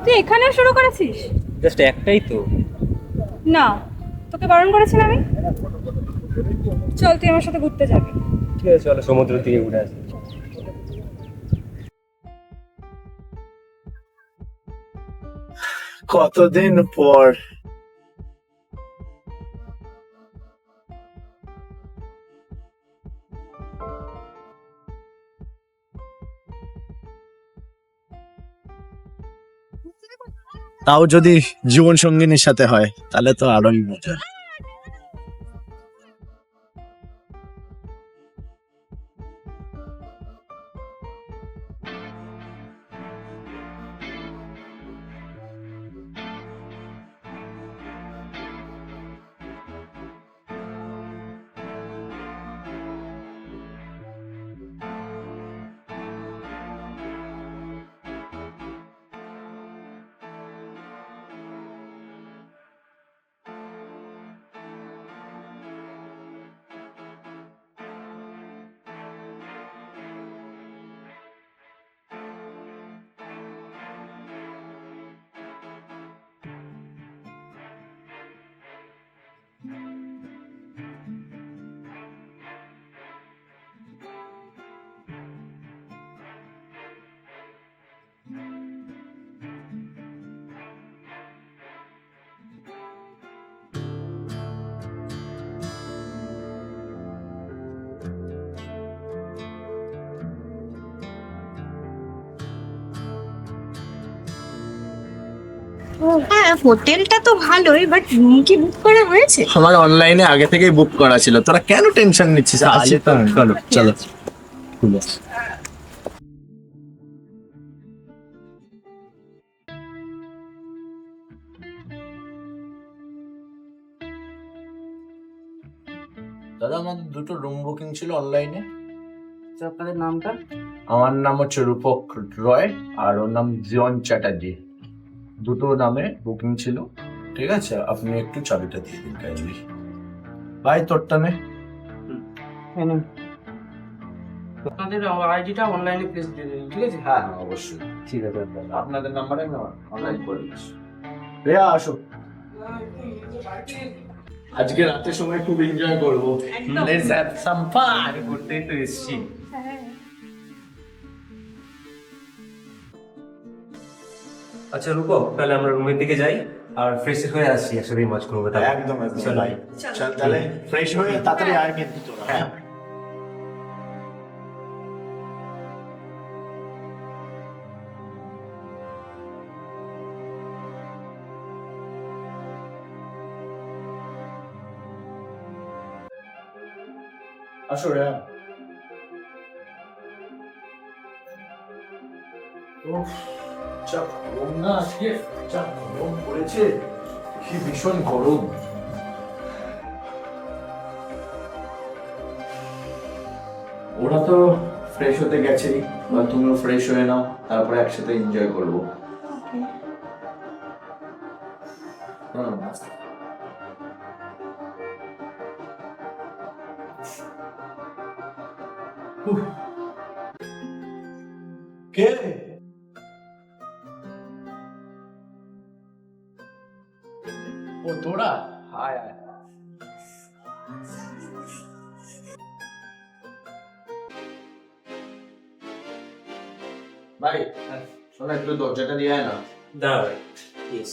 তুই এখানে শুরু করেছিস? জাস্ট একটাই তো। না, তোকে বারণ করেছিলাম আমি। চল, তুই আমার সাথে ঘুরতে যাবি। ঠিক আছে, চলো সমুদ্র থেকে ঘুরে আসি। কতদিন পর তাও যদি জীবন সঙ্গিনীর সাথে হয় তাহলে তো আরোই মজা। হ্যাঁ, হোটেলটা তো ভালোই, বাট রুম কি বুক করা হয়েছে? আমার অনলাইনে আগে থেকেই বুক করা ছিল, তোরা কেন টেনশন নিচ্ছিস? আসি তো, চলো চলো। দাদা, আমাদের দুটো রুম বুকিং ছিল অনলাইনে। আপনাদের নামটা? আমার নাম হচ্ছে রূপক রয়, আর ওর নাম জিয়ন চ্যাটার্জি। দুটো নামে বুকিং ছিল। ঠিক আছে, আপনি একটু চাবিটা দিয়ে দিন কাইন্ডলি। ভাই, তোরটা নে। আপনাদের আইডিটা অনলাইনে প্লেস দিয়ে দিন, ঠিক আছে? হ্যাঁ হ্যাঁ, অবশ্যই। ঠিক আছে। আপনাদের নাম্বারে আমি অনলাইন করে দিচ্ছি। রেয়া, আসো। আজকে রাতের সময় খুব এনজয় করবো। Let's have some fun. ঘুরতেই তো এসেছি। আচ্ছা রূপক, তাহলে আমরা রুমের দিকে যাই আর ফ্রেশ হয়ে আসছি, একসাথে মাছ করবো। একদম একদম চল। ভাই, চল তাহলে ফ্রেশ হয়ে তাড়াতাড়ি আয় কিন্তু তোরা। হ্যাঁ। আসো রেয়া। উফ, যা গরম না আজকে, যা গরম পড়েছে, কি ভীষণ গরম। ওরা তো ফ্রেশ হতে গেছেই, বা তুমিও ফ্রেশ হয়ে নাও, তারপরে একসাথে এনজয় করবো। কে? ও তোরা, আয় আয়। ভাই শোনো একটু দরজাটা দিয়ে আয় না। দাঁড়া ভাই, ইয়েস।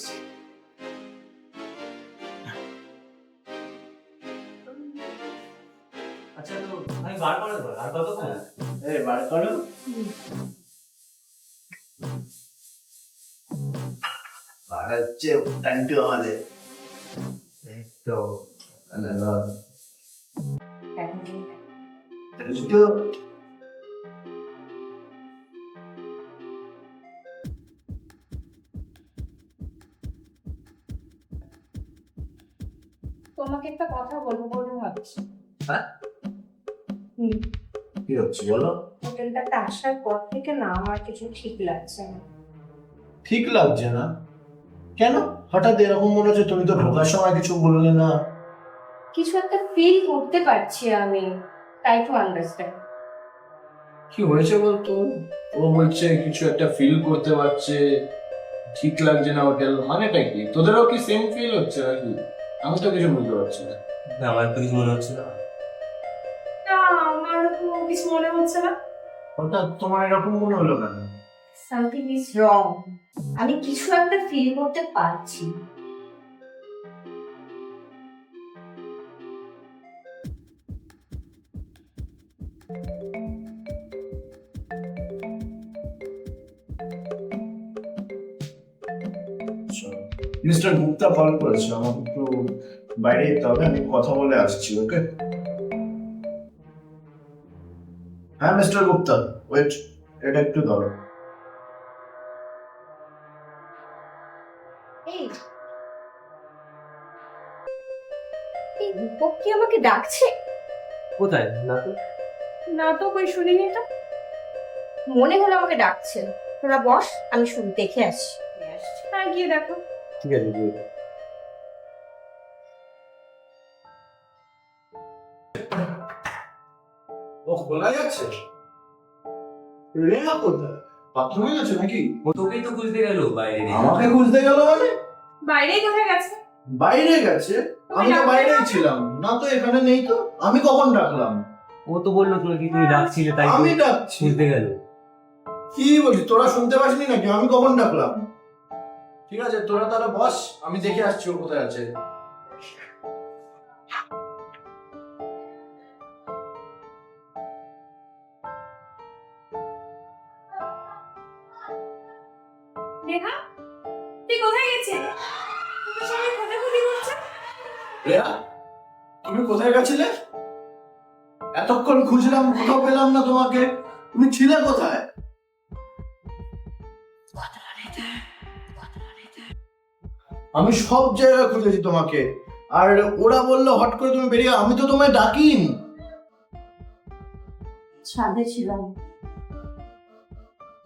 আচ্ছা তো আমি বার করে দেবো, আর কতক্ষণ? এই বার করো। বার হচ্ছে টাইমটা আমাদের। এই তো একটু তোমাকে একটা কথা বলবো বলে ভাবছি। হ্যাঁ? কি হচ্ছে বলো? হোটেলটাতে আসার পর থেকে না আমার কিছু ঠিক লাগছে না। ঠিক লাগছে না কেন? হঠাৎ এরকম মনে হচ্ছে, তুমি তো ঢোকার সময় কিছু বললে না। কিছু একটা ফিল করতে পারছি আমি, ট্রাই টু আন্ডারস্ট্যান্ড। কি হয়েছে বলতো? ও বলছে কিছু একটা ফিল করতে পারছে, ঠিক লাগছে না হোটেল, মানেটা কি? তোদেরও কি সেম ফিল হচ্ছে নাকি? আমি তো কিছু বুঝতে পারছি না। না, আমার তো কিছু মনে হচ্ছে না। না, আমার তো কিছু মনে হচ্ছে না। হঠাৎ তোমার এরকম মনে হলো কেন? Something is wrong. আমি কিছু একটা ফিল করতে পারছি। মিস্টার গুপ্তা কল করেছে, আমাকে একটু বাইরে যেতে হবে, আমি কথা বলে আসছি। ওকে? হ্যাঁ মিস্টার গুপ্তা, ওয়েট, এটা একটু ধরো। এই এই রূপক কি আমাকে ডাকছে? কোথায়? না তো। না তো, কই শুনিনি তো। মনে হলো আমাকে ডাকছে। তোরা বস, আমি শুরু দেখে আসি। হ্যাঁ, গিয়ে দেখো। ঠিক আছে, গিয়ে। ও খোলা যাচ্ছে? রেনা কোথায়? বাথরুমে গেছে নাকি? ও তোকেই তো খুঁজতে গেল বাইরে। আমাকে খুঁজতে গেল মানে? বাইরেই কোথায় গেছে? বাইরে গেছে? আমি তো বাইরেই ছিলাম না, তো এখানে নেই তো। আমি কখন ডাকলাম? ও তো বললো তোর কি তুমি ডাকছিলে, তাই আমি ডাকছি? খুঁজতে গেল। কি বলছিস? তোরা শুনতে পাসনি নাকি? আমি কখন ডাকলাম? ঠিক আছে, তোরা তাহলে বস, আমি দেখে আসছি ও কোথায় আছে। রেখা, তুই কোথায় গেছিস? তোকে সবাই খোঁজাখুঁজি করছে। রেয়া, তুমি কোথায় গেছিলে? এতক্ষণ খুঁজলাম, কোথাও পেলাম না তোমাকে। তুমি ছিলে কোথায়? আমি সব জায়গায় খুঁজেছি তোমাকে, আর ওরা বললো হট করে তুমি বেরিয়ে। আমি তো তোমায় ডাকিনি। ছাদে ছিলাম।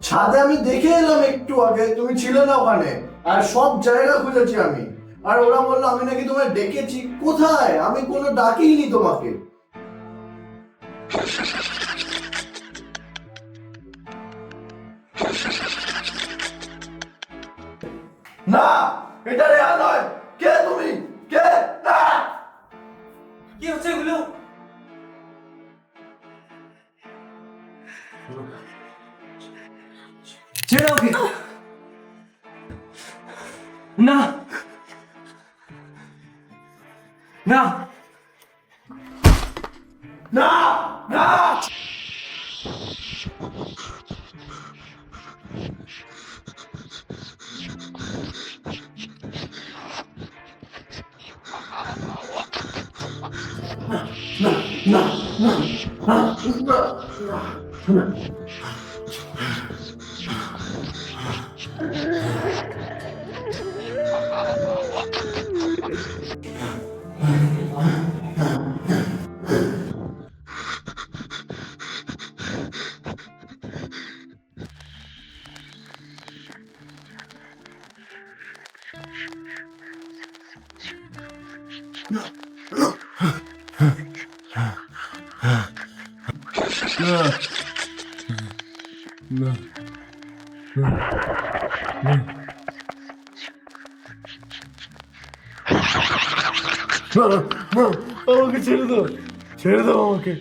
ছাদে আমি দেখে এলাম একটু আগে, তুমি ছিলে না ওখানে। আর সব জায়গা খুঁজেছি আমি, আর ওরা বললো আমি নাকি তোমায় ডেকেছি। কোথায়? আমি কোনো ডাকিনি তোমাকে। না, এটা রেয়া নয়। কে তুমি? কে? না! কি হচ্ছে এগুলো? ছেড়ে ওকে। না না না! না! আমাকে ছেড়ে দাও, ছেড়ে দাও আমাকে।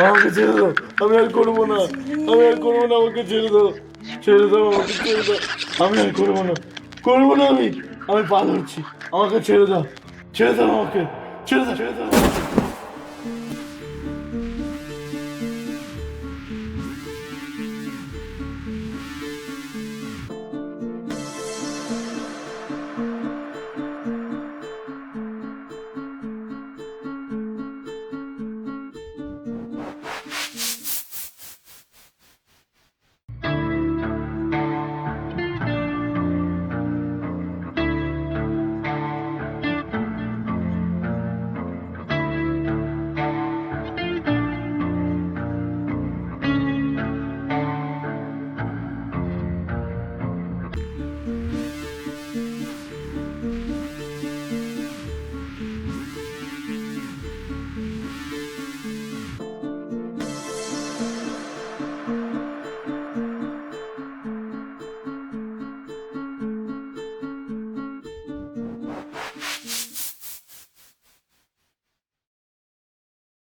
আমাকে ছেড়ে দাও, আমি আর করবো না, আমি আর করবো না, আমাকে ছেড়ে দাও, ছেড়ে দাও, আমাকে ছেড়ে দাও, আমি আর করবো না, করবো না, আমি পা ধরছি, আমাকে ছেড়ে দাও, ছেড়ে দাও আমাকে, ছেড়ে দাও, ছেড়ে দাও আমাকে।